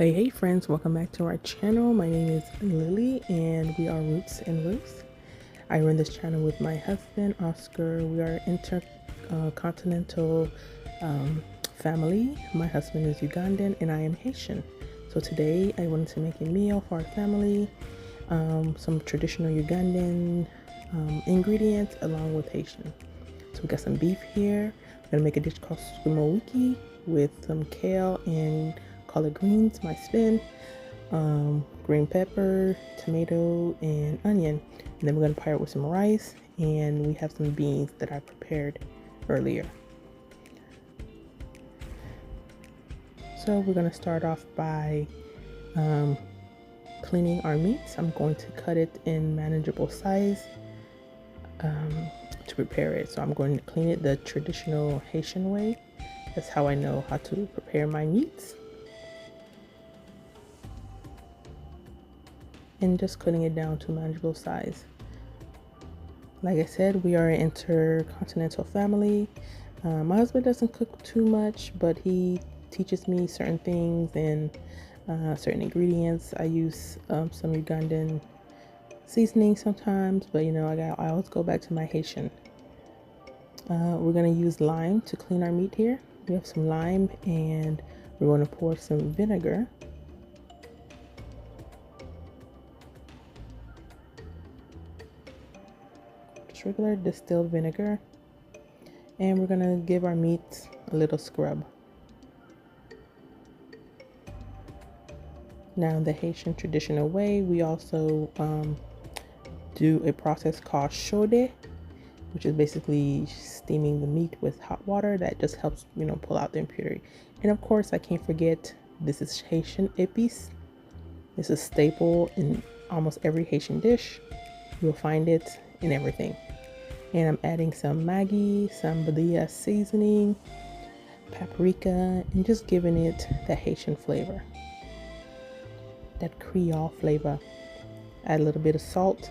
Hey friends, welcome back to our channel. My name is Lily and we are Roots and Roots. I run this channel with my husband Oscar. We are intercontinental family. My husband is Ugandan and I am Haitian. So today I wanted to make a meal for our family, some traditional Ugandan ingredients along with Haitian. So we got some beef here. I'm gonna make a dish called sukuma wiki with some kale and collard greens, my spin, green pepper, tomato, and onion. And then we're gonna pair it with some rice, and we have some beans that I prepared earlier. So we're gonna start off by cleaning our meats. I'm going to cut it in manageable size to prepare it. So I'm going to clean it the traditional Haitian way. That's how I know how to prepare my meats. And just cutting it down to manageable size. Like I said, we are an intercontinental family. My husband doesn't cook too much, but he teaches me certain things and certain ingredients. I use some Ugandan seasoning sometimes, but I always go back to my Haitian. We're gonna use lime to clean our meat here. We have some lime and we're going to pour some vinegar. Just regular distilled vinegar. And we're gonna give our meat a little scrub. Now in the Haitian traditional way, we also do a process called chaude, which is basically steaming the meat with hot water. That just helps, pull out the impurity. And of course, I can't forget, this is Haitian épices. This is staple in almost every Haitian dish. You'll find it in everything. And I'm adding some Maggi, some Badia seasoning, paprika, and just giving it that Haitian flavor, that Creole flavor. Add a little bit of salt,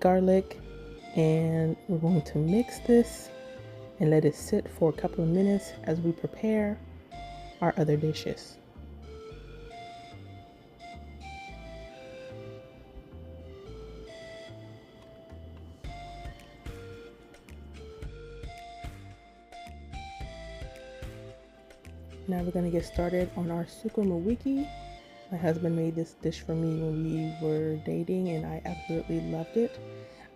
garlic, and we're going to mix this and let it sit for a couple of minutes as we prepare our other dishes. Now we're going to get started on our sukuma wiki. My husband made this dish for me when we were dating and I absolutely loved it.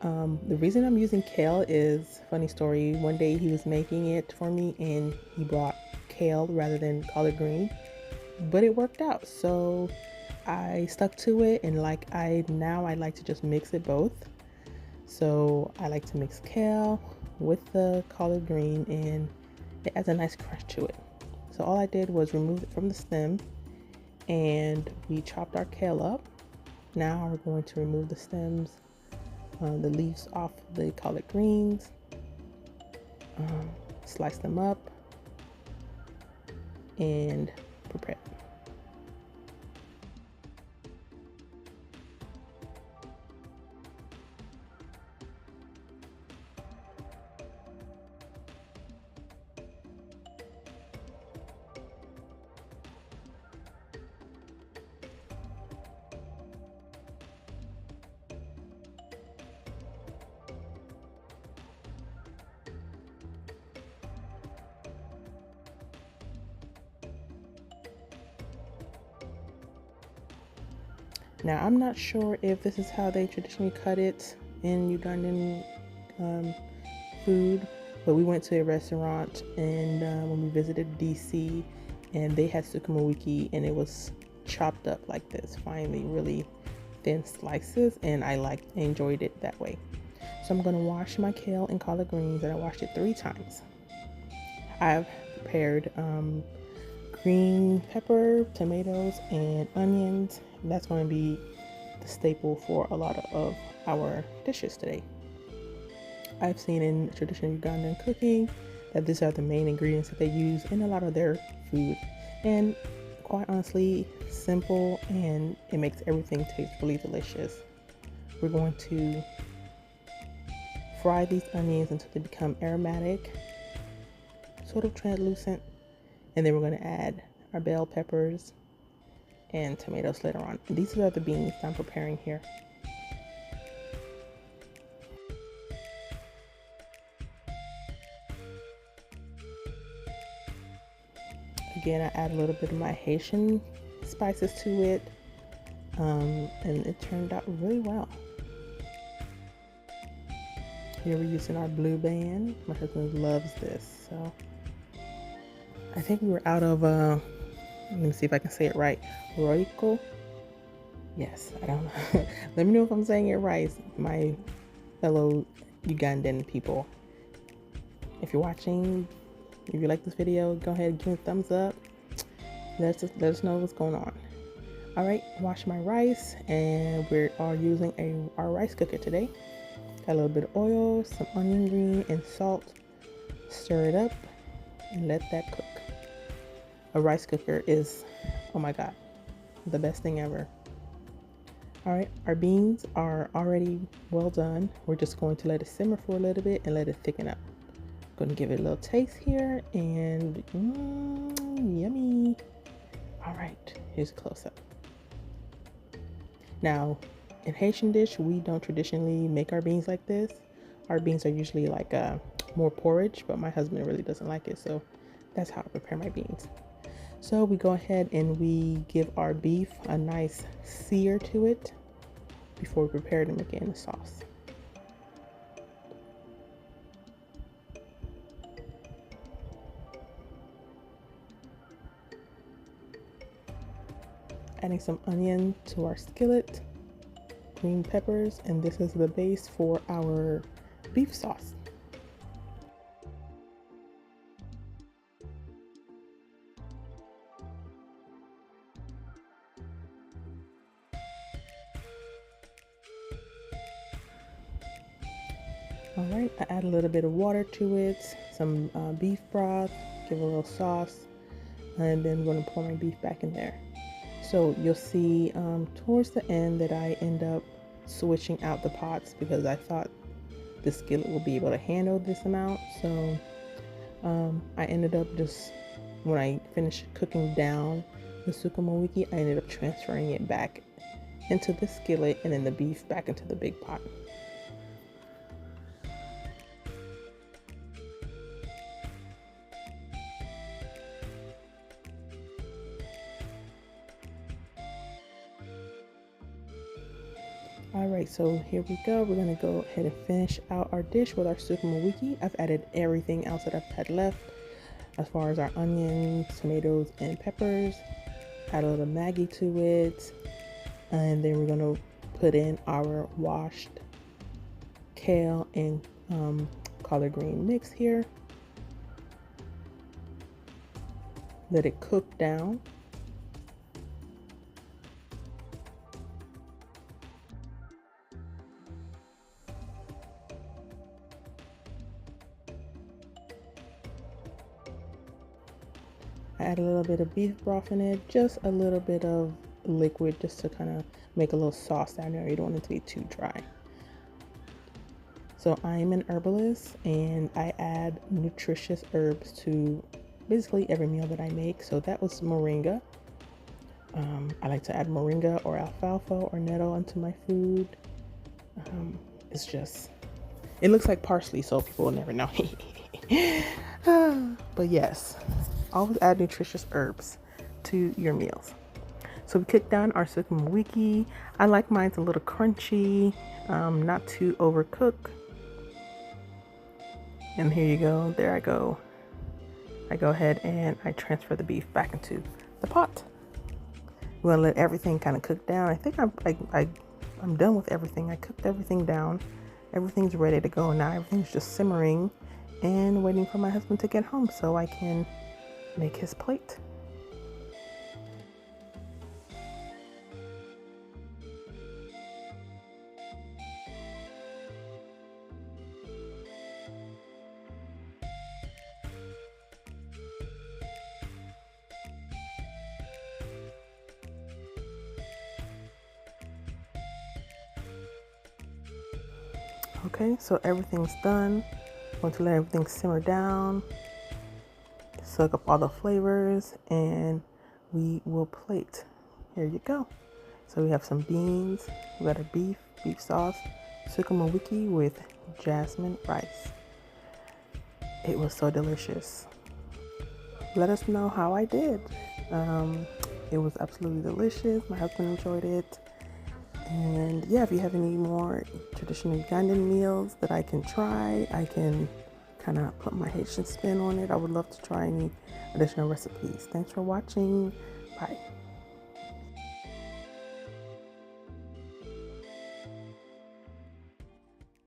The reason I'm using kale is, funny story, one day he was making it for me and he brought kale rather than collard green, but it worked out. So I stuck to it, and now I like to just mix it both. So I like to mix kale with the collard green and it adds a nice crunch to it. So all I did was remove it from the stem and we chopped our kale up. Now we're going to remove the stems, the leaves off the collard greens, slice them up and prepare. Now, I'm not sure if this is how they traditionally cut it in Ugandan food, but we went to a restaurant and when we visited DC, and they had sukuma wiki and it was chopped up like this, finely, really thin slices, and I enjoyed it that way. So I'm gonna wash my kale and collard greens, and I washed it 3 times. I've prepared green pepper, tomatoes, and onions. And that's going to be the staple for a lot of our dishes today. I've seen in traditional Ugandan cooking that these are the main ingredients that they use in a lot of their food. And quite honestly, simple, and it makes everything taste really delicious. We're going to fry these onions until they become aromatic, sort of translucent, and then we're going to add our bell peppers, and tomatoes later on. And these are the beans I'm preparing here. Again, I add a little bit of my Haitian spices to it, and it turned out really well. Here we're using our blue band. My husband loves this, so I think we were out of, let me see if I can say it right, Roiko. Yes, I don't know. Let me know if I'm saying it right, my fellow Ugandan people. If you're watching, if you like this video, go ahead and give me a thumbs up. Let us know what's going on. All right, wash my rice, and we are using our rice cooker today. Got a little bit of oil, some onion green, and salt. Stir it up and let that cook. A rice cooker is, oh my God, the best thing ever. All right, our beans are already well done. We're just going to let it simmer for a little bit and let it thicken up. Going to give it a little taste here, and yummy. All right, here's a close-up. Now, in Haitian dish, we don't traditionally make our beans like this. Our beans are usually like more porridge, but my husband really doesn't like it, so that's how I prepare my beans. So we go ahead and we give our beef a nice sear to it before we prepare to make it in the sauce. Adding some onion to our skillet, green peppers, and this is the base for our beef sauce. All right, I add a little bit of water to it, some beef broth, give it a little sauce, and then I'm going to pour my beef back in there. So you'll see towards the end that I end up switching out the pots because I thought the skillet will be able to handle this amount. So I ended up just, when I finished cooking down the sukuma wiki, I ended up transferring it back into the skillet and then the beef back into the big pot. All right, so here we go. We're gonna go ahead and finish out our dish with our sukuma wiki. I've added everything else that I've had left as far as our onions, tomatoes, and peppers. Add a little Maggi to it. And then we're gonna put in our washed kale and collard green mix here. Let it cook down. I add a little bit of beef broth in it, just a little bit of liquid just to kind of make a little sauce down there. You don't want it to be too dry. So I'm an herbalist and I add nutritious herbs to basically every meal that I make. So that was moringa. I like to add moringa or alfalfa or nettle into my food. It's just, it looks like parsley, so people will never know. But yes, always add nutritious herbs to your meals. So we cooked down our sukuma wiki. I like mine a little crunchy, not too overcooked. And here you go, there I go. I go ahead and I transfer the beef back into the pot. We're gonna let everything kind of cook down. I think I'm done with everything. I cooked everything down. Everything's ready to go now. Everything's just simmering and waiting for my husband to get home so I can make his plate. Okay, so everything's done. I'm going to let everything simmer down, soak up all the flavors, and we will plate. here you go. So we have some beans, we got a beef sauce, sukuma wiki with jasmine rice. It was so delicious. Let us know how I did. It was absolutely delicious. My husband enjoyed it. And yeah, if you have any more traditional Ugandan meals that I can try, I can kind of put my Haitian spin on it. I would love to try any additional recipes. Thanks for watching. Bye.